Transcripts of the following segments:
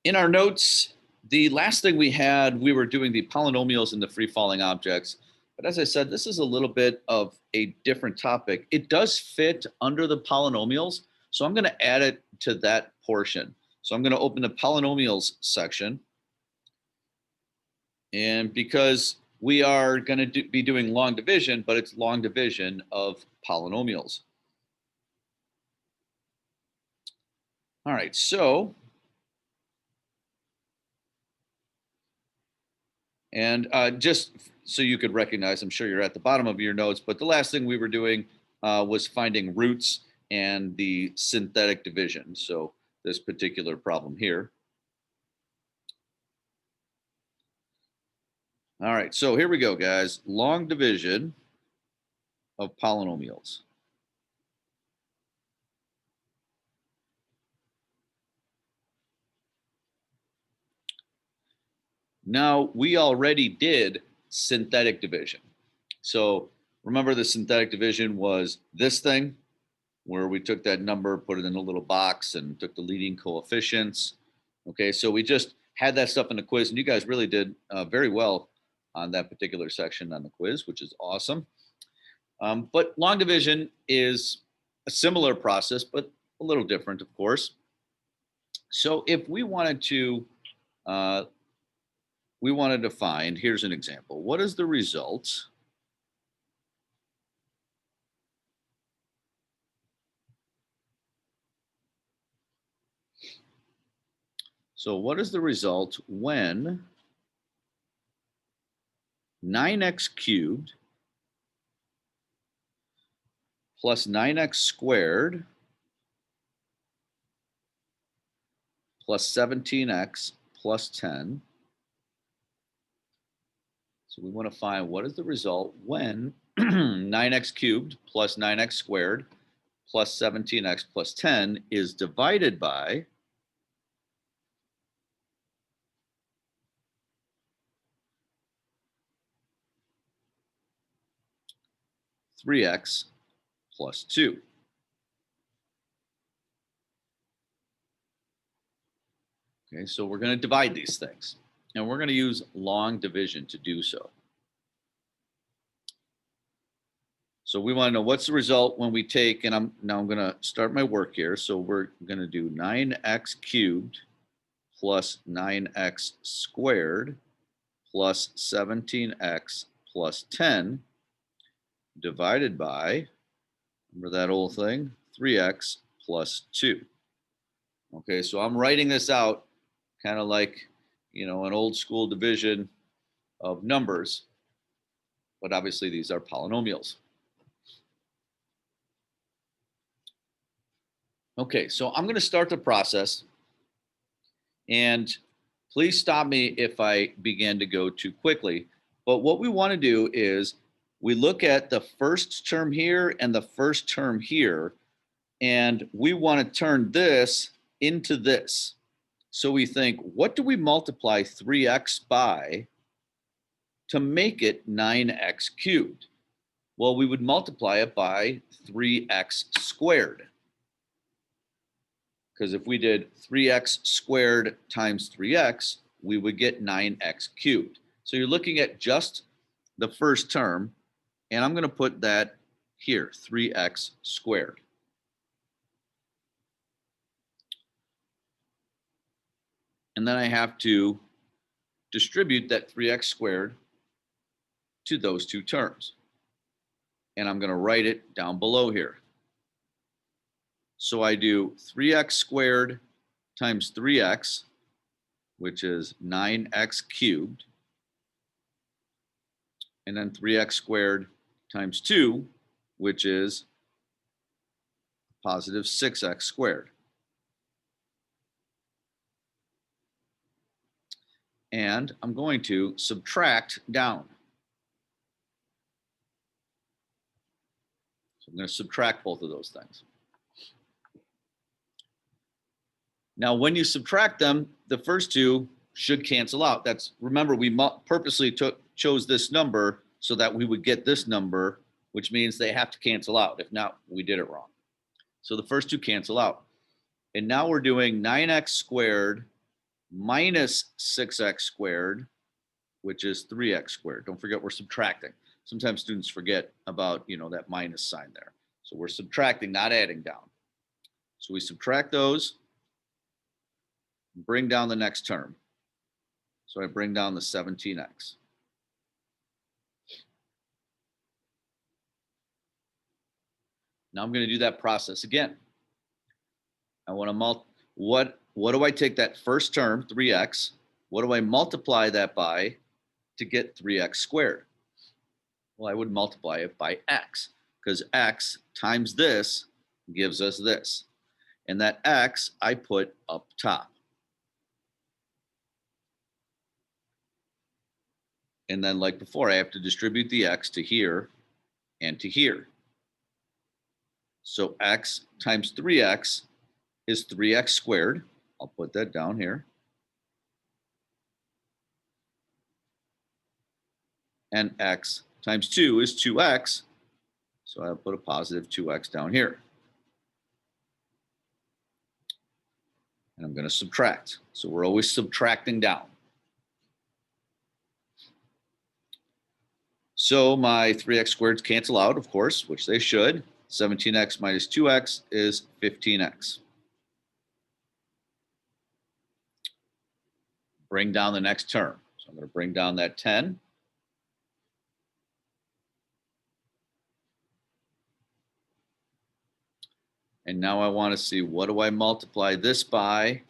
In our notes, the last thing we had, we were doing the polynomials and the free-falling objects. But as I said, this is a little bit of a different topic. It does fit under the polynomials, so I'm going to add it to that portion. So I'm going to open the polynomials section. And because we are going to be doing long division, but it's long division of polynomials. All right, so just so you could recognize, I'm sure you're at the bottom of your notes, but the last thing we were doing was finding roots and the synthetic division. So this particular problem here. All right, so here we go, guys. Long division of polynomials. Now, we already did synthetic division. So remember, the synthetic division was this thing, where we took that number, put it in a little box, and took the leading coefficients. Okay, so we just had that stuff in the quiz, and you guys really did very well on that particular section on the quiz, which is awesome. But long division is a similar process, but a little different, of course. So if we wanted to find, here's an example. What is the result what is the result when 9x cubed plus 9x squared plus 17x plus 10. So we want to find what is the result when 9x cubed plus 9x squared plus 17x plus 10 is divided by 3x plus 2. Okay, so we're going to divide these things, and we're going to use long division to do so. So we want to know what's the result when we take, and I'm going to start my work here. So we're going to do 9x cubed plus 9x squared plus 17x plus 10 divided by, remember that old thing, 3x plus 2. Okay, so I'm writing this out kind of like, an old school division of numbers, but obviously these are polynomials. Okay, so I'm going to start the process, and please stop me if I begin to go too quickly. But what we want to do is we look at the first term here and the first term here, and we want to turn this into this. So we think, what do we multiply 3x by to make it 9x cubed? Well, we would multiply it by 3x squared. Because if we did 3x squared times 3x, we would get 9x cubed. So you're looking at just the first term, and I'm going to put that here, 3x squared. And then I have to distribute that 3x squared to those two terms. And I'm going to write it down below here. So I do 3x squared times 3x, which is 9x cubed, and then 3x squared times 2, which is positive 6x squared. And I'm going to subtract down. So I'm going to subtract both of those things. Now, when you subtract them, the first two should cancel out. Remember, we purposely chose this number so that we would get this number, which means they have to cancel out. If not, we did it wrong. So the first two cancel out. And now we're doing 9x squared minus 6x squared, which is 3x squared. Don't forget we're subtracting. Sometimes students forget about, that minus sign there. So we're subtracting, not adding down. So we subtract those, bring down the next term. So I bring down the 17x. Now I'm going to do that process again. I want to what do I take that first term, 3x? What do I multiply that by to get 3x squared? Well, I would multiply it by x, because x times this gives us this. And that x I put up top. And then like before, I have to distribute the x to here and to here. So x times 3x is 3x squared. I'll put that down here. And x times 2 is 2x. So I'll put a positive 2x down here. And I'm going to subtract. So we're always subtracting down. So my 3x squareds cancel out, of course, which they should. 17x minus 2x is 15x. Bring down the next term. So I'm going to bring down that 10. And now I want to see, what do I multiply this by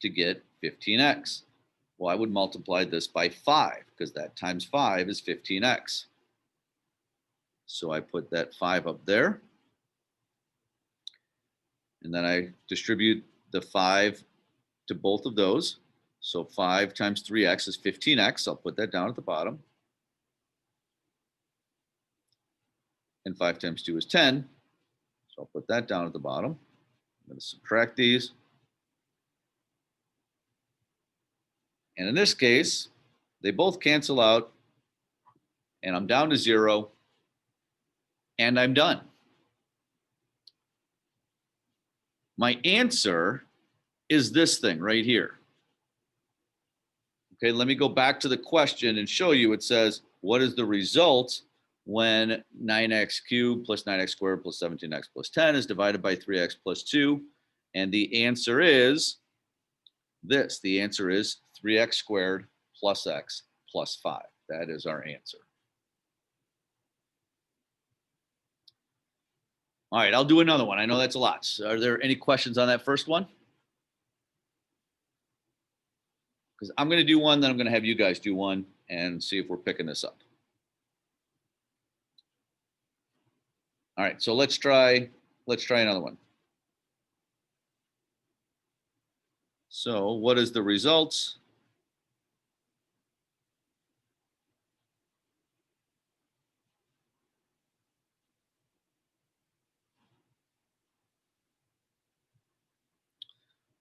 to get 15x? Well, I would multiply this by 5, because that times 5 is 15x. So I put that 5 up there. And then I distribute the 5 to both of those. So 5 times 3x is 15x. I'll put that down at the bottom. And 5 times 2 is 10. So I'll put that down at the bottom. I'm going to subtract these. And in this case, they both cancel out. And I'm down to 0. And I'm done. My answer is this thing right here. Okay, let me go back to the question and show you. It says, what is the result when 9x cubed plus 9x squared plus 17x plus 10 is divided by 3x plus 2? And the answer is this. The answer is 3x squared plus x plus 5. That is our answer. All right, I'll do another one. I know that's a lot. So are there any questions on that first one? Because I'm going to do one, then I'm going to have you guys do one and see if we're picking this up. All right, so let's try another one. So what is the results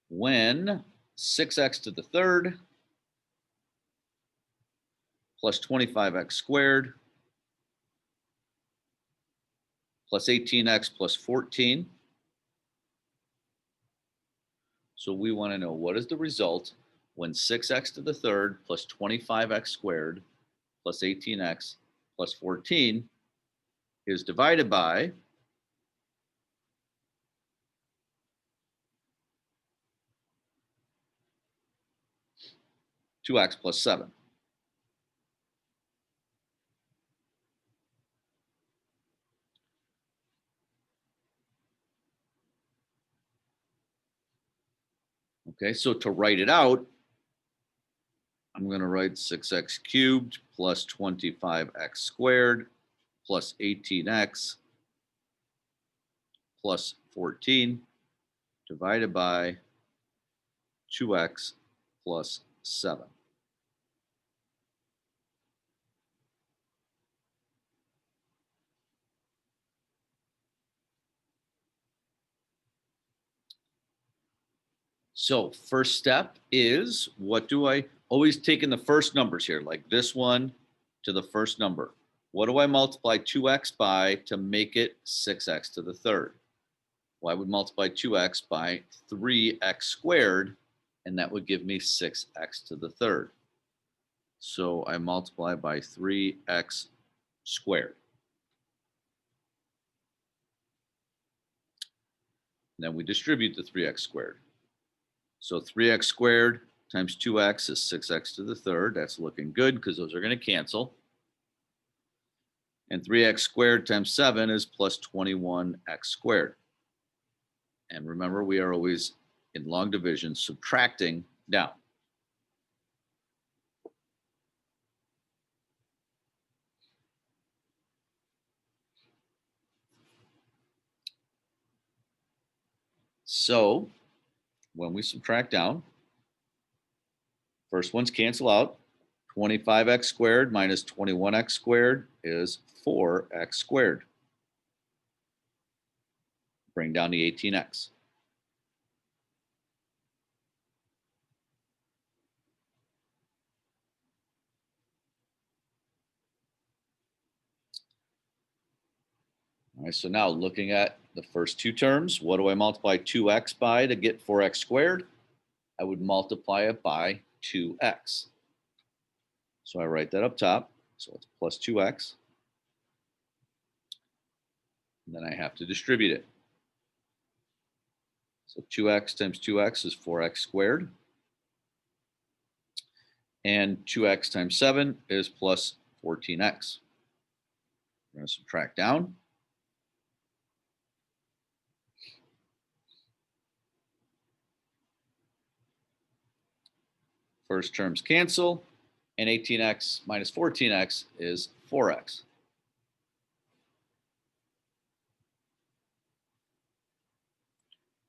when 6x to the third plus 25x squared plus 18x plus 14. So we want to know, what is the result when 6x to the third plus 25x squared plus 18x plus 14 is divided by 2x plus 7. Okay, so to write it out, I'm going to write 6x cubed plus 25x squared plus 18x plus 14 divided by 2x plus 7. So first step is, what do I always take in the first numbers here, like this one to the first number? What do I multiply 2x by to make it 6x to the third? Well, I would multiply 2x by 3x squared and that would give me 6x to the third. So I multiply by 3x squared. Then we distribute the 3x squared. So 3x squared times 2x is 6x to the third. That's looking good because those are going to cancel. And 3x squared times 7 is plus 21x squared. And remember, we are always in long division subtracting down. So when we subtract down, first ones cancel out. 25x squared minus 21x squared is 4x squared. Bring down the 18x. All right, so now looking at the first two terms, what do I multiply 2x by to get 4x squared? I would multiply it by 2x. So I write that up top. So it's plus 2x. And then I have to distribute it. So 2x times 2x is 4x squared. And 2x times 7 is plus 14x. We're going to subtract down. First terms cancel, and 18x minus 14x is 4x.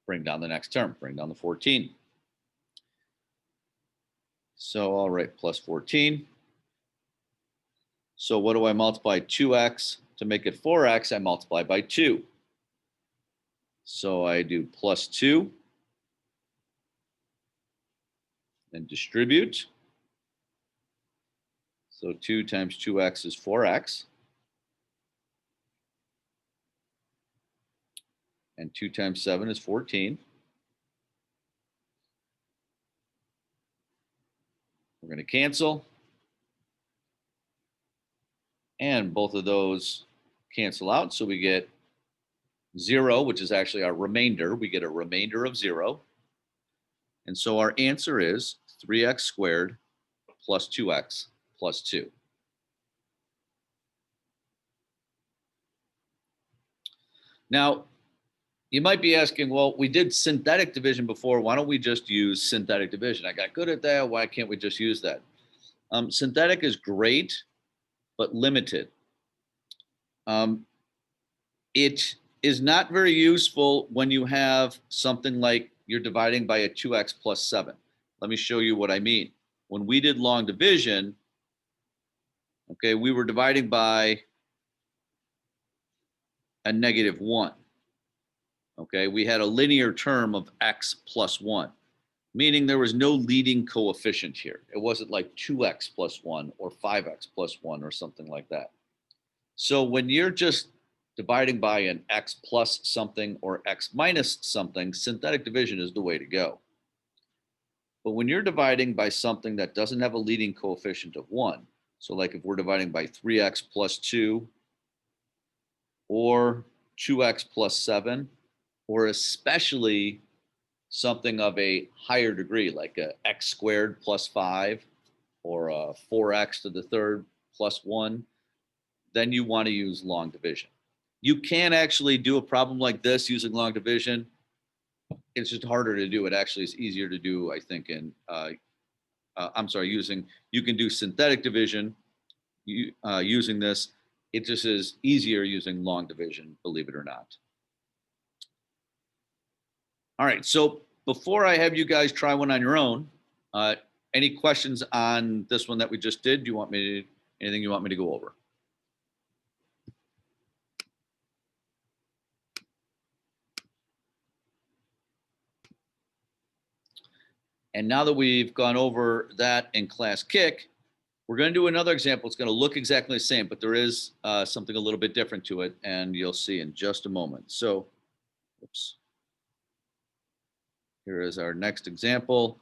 Bring down the next term, bring down the 14. So I'll write plus 14. So what do I multiply 2x to make it 4x? I multiply by 2. So I do plus 2. And distribute. So 2 times 2x is 4x. And 2 times 7 is 14. We're going to cancel. And both of those cancel out. So we get 0, which is actually our remainder. We get a remainder of 0. And so our answer is 3x squared plus 2x plus 2. Now, you might be asking, well, we did synthetic division before. Why don't we just use synthetic division? I got good at that. Why can't we just use that? Synthetic is great, but limited. It is not very useful when you have something like you're dividing by a 2x plus 7. Let me show you what I mean. When we did long division, okay, we were dividing by a negative 1. Okay, we had a linear term of x plus 1, meaning there was no leading coefficient here. It wasn't like 2x plus 1 or 5x plus 1 or something like that. So when you're just dividing by an x plus something or x minus something, synthetic division is the way to go. But when you're dividing by something that doesn't have a leading coefficient of 1, so like if we're dividing by 3x plus 2 or 2x plus 7, or especially something of a higher degree, like a x squared plus 5 or a 4x to the third plus 1, then you want to use long division. You can actually do a problem like this using long division. It's just harder to do. It actually is easier to do, I think, in, you can do synthetic division using this. It just is easier using long division, believe it or not. All right, so before I have you guys try one on your own, any questions on this one that we just did? Do you want me to, anything you want me to go over? And now that we've gone over that in class kick, we're going to do another example. It's going to look exactly the same, but there is something a little bit different to it, and you'll see in just a moment. So, oops. Here is our next example.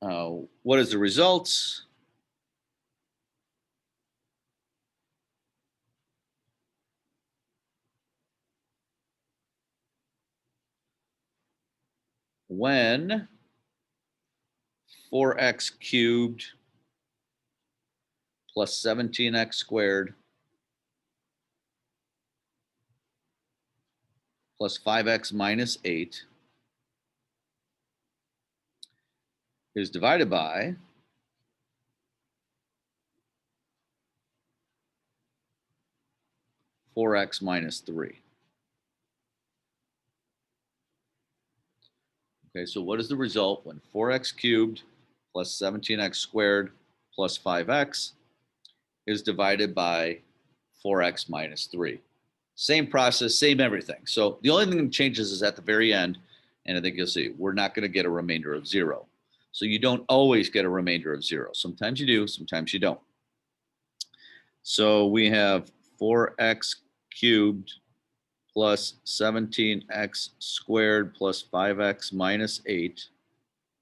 What is the result? When 4x cubed plus 17x squared plus 5x minus 8 is divided by 4x minus 3. Okay, so what is the result when 4x cubed plus 17x squared plus 5x is divided by 4x minus 3? Same process, same everything. So the only thing that changes is at the very end, and I think you'll see, we're not going to get a remainder of 0. So you don't always get a remainder of 0. Sometimes you do, sometimes you don't. So we have 4x cubed plus 17x squared plus 5x minus 8.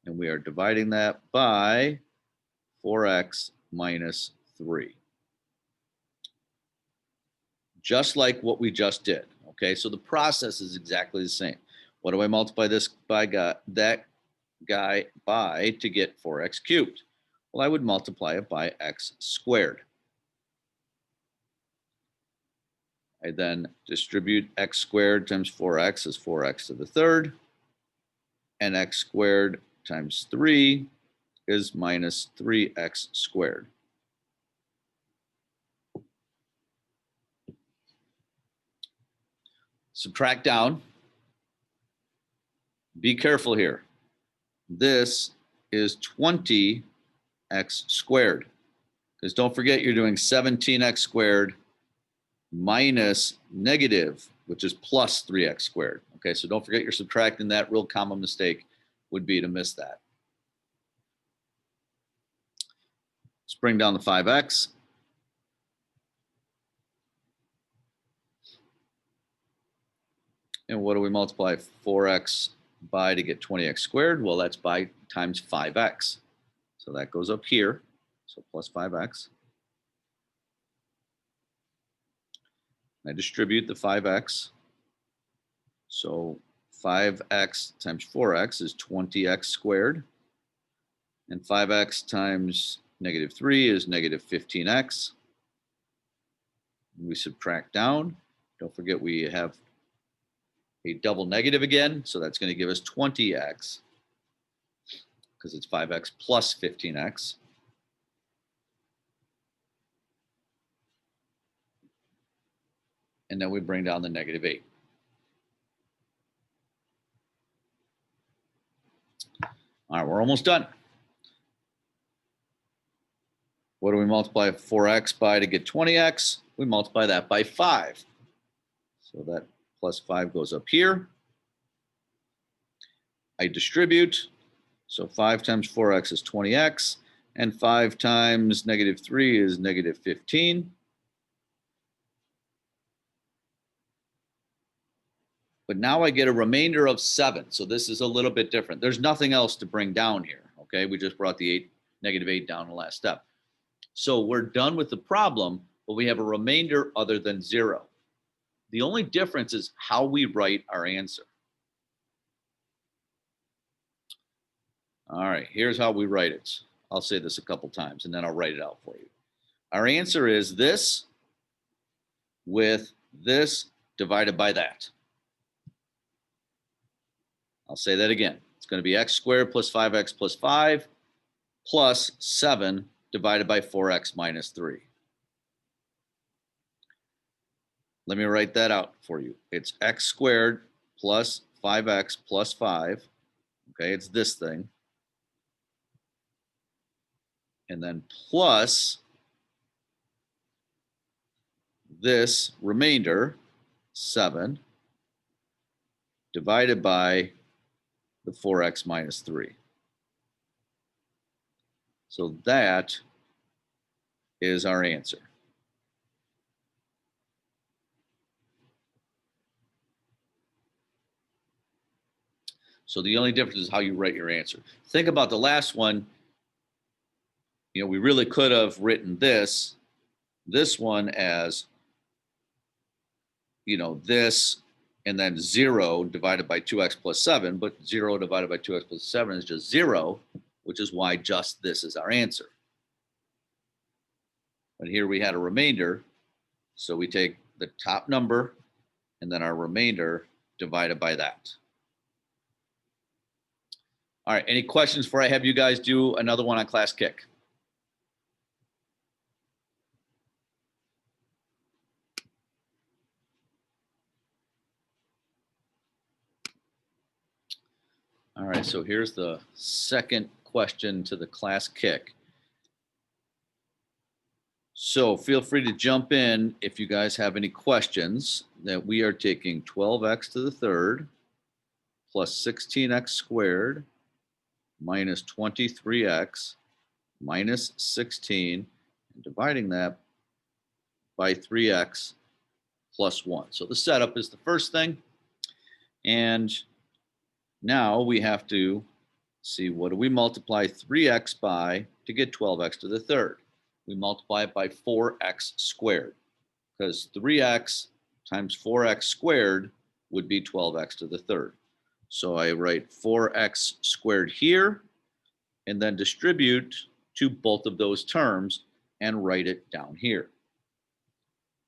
And we are dividing that by 4x minus 3. Just like what we just did. Okay, so the process is exactly the same. What do I multiply this by that guy by to get 4x cubed? Well, I would multiply it by x squared. I then distribute x squared times 4x is 4x to the third, and x squared times 3 is minus 3x squared. Subtract down. Be careful here. This is 20x squared. Because don't forget you're doing 17x squared minus negative, which is plus 3x squared. Okay, so don't forget you're subtracting that. Real common mistake would be to miss that. Let's bring down the 5x. And what do we multiply 4x by to get 20x squared? Well, that's by times 5x. So that goes up here. So plus 5x. I distribute the 5x. So 5x times 4x is 20x squared. And 5x times negative 3 is negative 15x. We subtract down. Don't forget we have a double negative again. So that's going to give us 20x because it's 5x plus 15x. And then we bring down the negative 8. All right, we're almost done. What do we multiply 4x by to get 20x? We multiply that by 5. So that plus 5 goes up here. I distribute. So 5 times 4x is 20x. And 5 times negative 3 is negative 15. But now I get a remainder of 7. So this is a little bit different. There's nothing else to bring down here. Okay, we just brought the negative 8 down in the last step. So we're done with the problem, but we have a remainder other than 0. The only difference is how we write our answer. All right, here's how we write it. I'll say this a couple times and then I'll write it out for you. Our answer is this with this divided by that. I'll say that again. It's going to be x squared plus 5x plus 5 plus 7 divided by 4x minus 3. Let me write that out for you. It's x squared plus 5x plus 5. Okay, it's this thing. And then plus this remainder, 7, divided by the 4x minus 3. So that is our answer. So the only difference is how you write your answer. Think about the last one. We really could have written this one as, this, and then 0 divided by 2x plus 7, but 0 divided by 2x plus 7 is just 0, which is why just this is our answer. But here we had a remainder, so we take the top number and then our remainder divided by that. All right, any questions before I have you guys do another one on Class Kick? All right, so here's the second question to the Class Kick. So feel free to jump in if you guys have any questions. That we are taking 12x to the third plus 16x squared minus 23x minus 16 and dividing that by 3x plus 1. So the setup is the first thing. And now we have to see, what do we multiply 3x by to get 12x to the third? We multiply it by 4x squared, because 3x times 4x squared would be 12x to the third. So I write 4x squared here and then distribute to both of those terms and write it down here.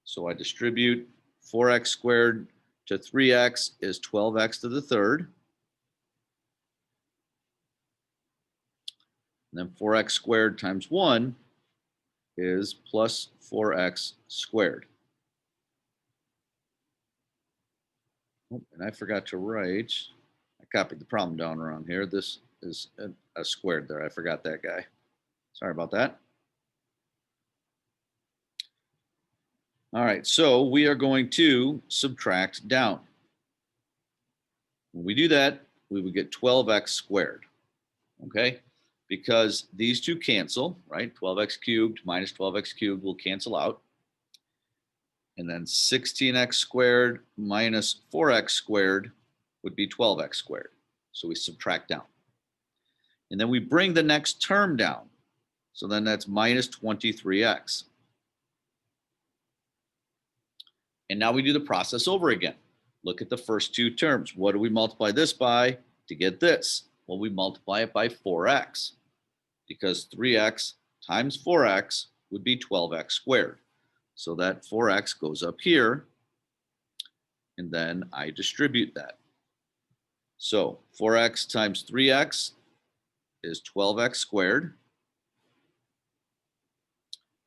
So I distribute 4x squared to 3x is 12x to the third. And then 4x squared times 1 is plus 4x squared. Oh, and I forgot to write, I copied the problem down around here. This is a squared there. I forgot that guy. Sorry about that. All right, so we are going to subtract down. When we do that, we would get 12x squared, okay? Because these two cancel, right? 12x cubed minus 12x cubed will cancel out. And then 16x squared minus 4x squared would be 12x squared. So we subtract down. And then we bring the next term down. So then that's minus 23x. And now we do the process over again. Look at the first two terms. What do we multiply this by to get this? Well, we multiply it by 4x, because 3x times 4x would be 12x squared. So that 4x goes up here, and then I distribute that. So 4x times 3x is 12x squared.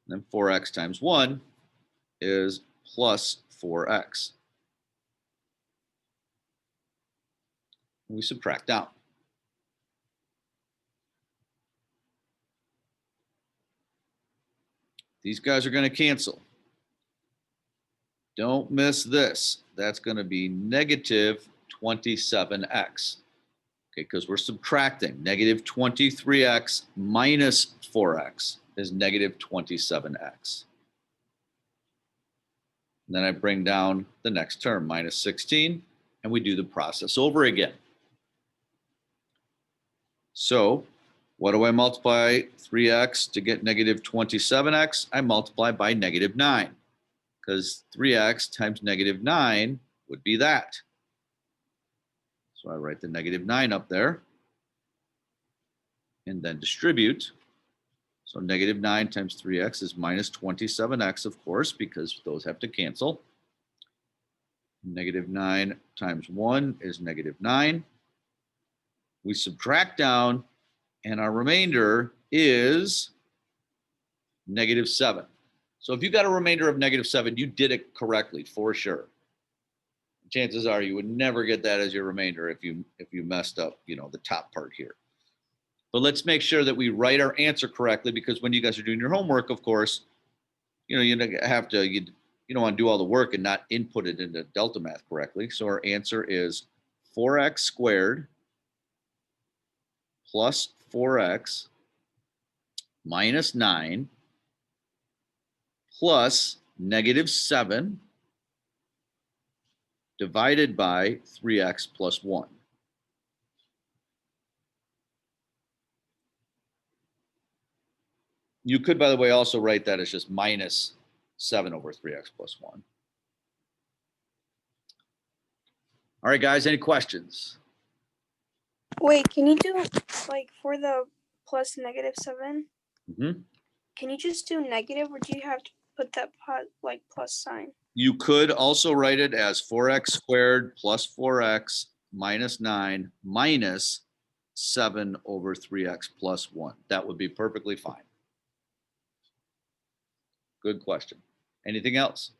And then 4x times 1 is plus 4x. We subtract out. These guys are going to cancel. Don't miss this. That's going to be negative 27x. Okay, because we're subtracting. Negative 23x minus 4x is negative 27x. And then I bring down the next term, minus 16, and we do the process over again. So what do I multiply 3x to get negative 27x? I multiply by negative 9, because 3x times negative 9 would be that. So I write the negative 9 up there and then distribute. So negative 9 times 3x is minus 27x, of course, because those have to cancel. Negative 9 times 1 is negative 9. We subtract down, and our remainder is negative 7. So if you got a remainder of negative 7, you did it correctly for sure. Chances are you would never get that as your remainder if you messed up, the top part here. But let's make sure that we write our answer correctly, because when you guys are doing your homework, of course, you don't want to do all the work and not input it into delta math correctly. So our answer is 4x squared plus 4x minus 9 plus negative 7 divided by 3x plus 1. You could, by the way, also write that as just minus 7 over 3x plus 1. All right, guys, any questions? Wait, can you do like for the plus -7? Mm-hmm. Can you just do negative, or do you have to put that like plus sign? You could also write it as 4x squared plus 4x minus 9 minus 7 over 3x plus 1. That would be perfectly fine. Good question. Anything else?